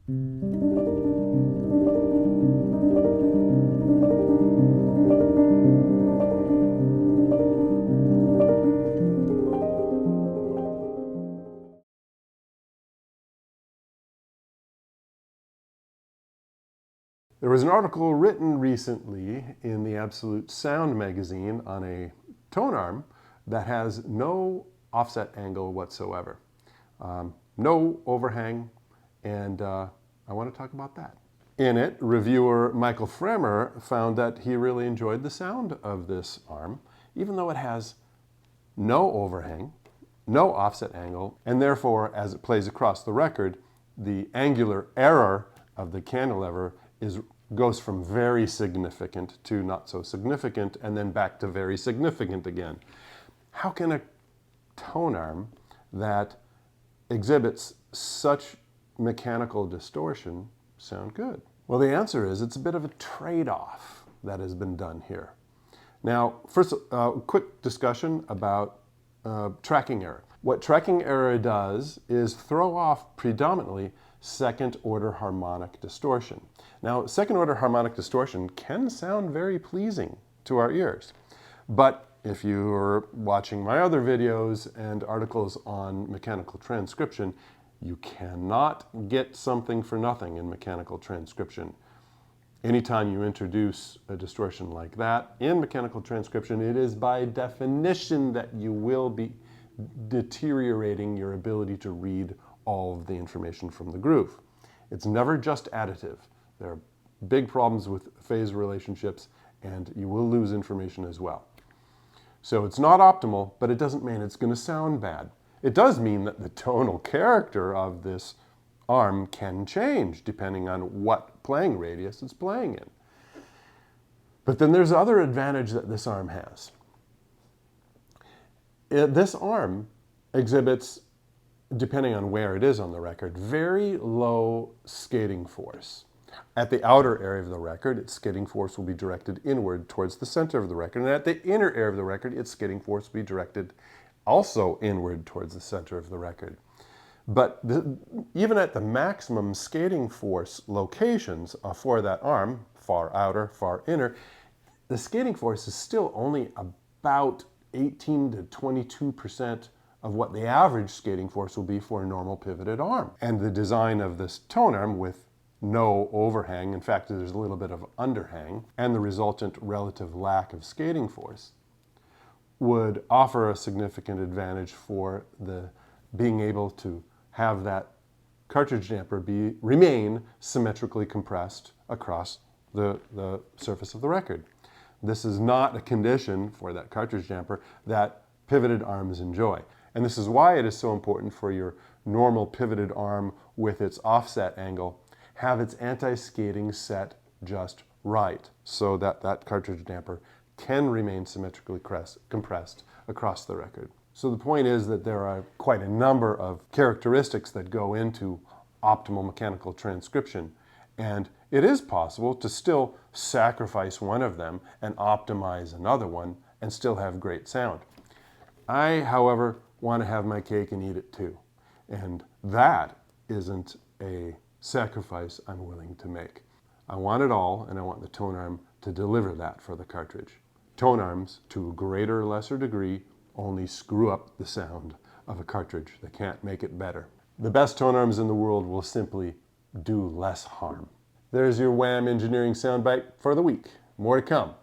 There was an article written recently in the Absolute Sound magazine on a Tonearm that has no offset angle whatsoever. No overhang, and I want to talk about that. In it, reviewer Michael Fremer found that he really enjoyed the sound of this arm, even though it has no overhang, no offset angle, and therefore, as it plays across the record, the angular error of the cantilever goes from very significant to not so significant, and then back to very significant again. How can a Tonearm that exhibits such mechanical distortion sound good? Well, the answer is it's a bit of a trade-off that has been done here. Now, first, quick discussion about tracking error. What tracking error does is throw off predominantly second-order harmonic distortion. Now, second-order harmonic distortion can sound very pleasing to our ears, but if you're watching my other videos and articles on mechanical transcription, you cannot get something for nothing in mechanical transcription. Anytime you introduce a distortion like that in mechanical transcription, it is by definition that you will be deteriorating your ability to read all of the information from the groove. It's never just additive. There are big problems with phase relationships, and you will lose information as well. So it's not optimal, but it doesn't mean it's going to sound bad. It does mean that the tonal character of this arm can change depending on what playing radius it's playing in. But then there's other advantage that this arm has. This arm exhibits, depending on where it is on the record, very low skating force. At the outer area of the record, its skating force will be directed inward towards the center of the record, and at the inner area of the record, its skating force will be directed also inward towards the center of the record. But even at the maximum skating force locations for that arm, far outer, far inner, the skating force is still only about 18 to 22% of what the average skating force will be for a normal pivoted arm. And the design of this Tonearm with no overhang, in fact there's a little bit of underhang, and the resultant relative lack of skating force would offer a significant advantage for the being able to have that cartridge damper remain symmetrically compressed across the surface of the record. This is not a condition for that cartridge damper that pivoted arms enjoy. And this is why it is so important for your normal pivoted arm with its offset angle, have its anti-skating set just right so that that cartridge damper can remain symmetrically compressed across the record. So the point is that there are quite a number of characteristics that go into optimal mechanical transcription, and it is possible to still sacrifice one of them and optimize another one and still have great sound. I, however, want to have my cake and eat it too, and that isn't a sacrifice I'm willing to make. I want it all, and I want the Tonearm to deliver that for the cartridge. Tonearms, to a greater or lesser degree, only screw up the sound of a cartridge. They can't make it better. The best Tonearms in the world will simply do less harm. There's your Wham! Engineering soundbite for the week. More to come.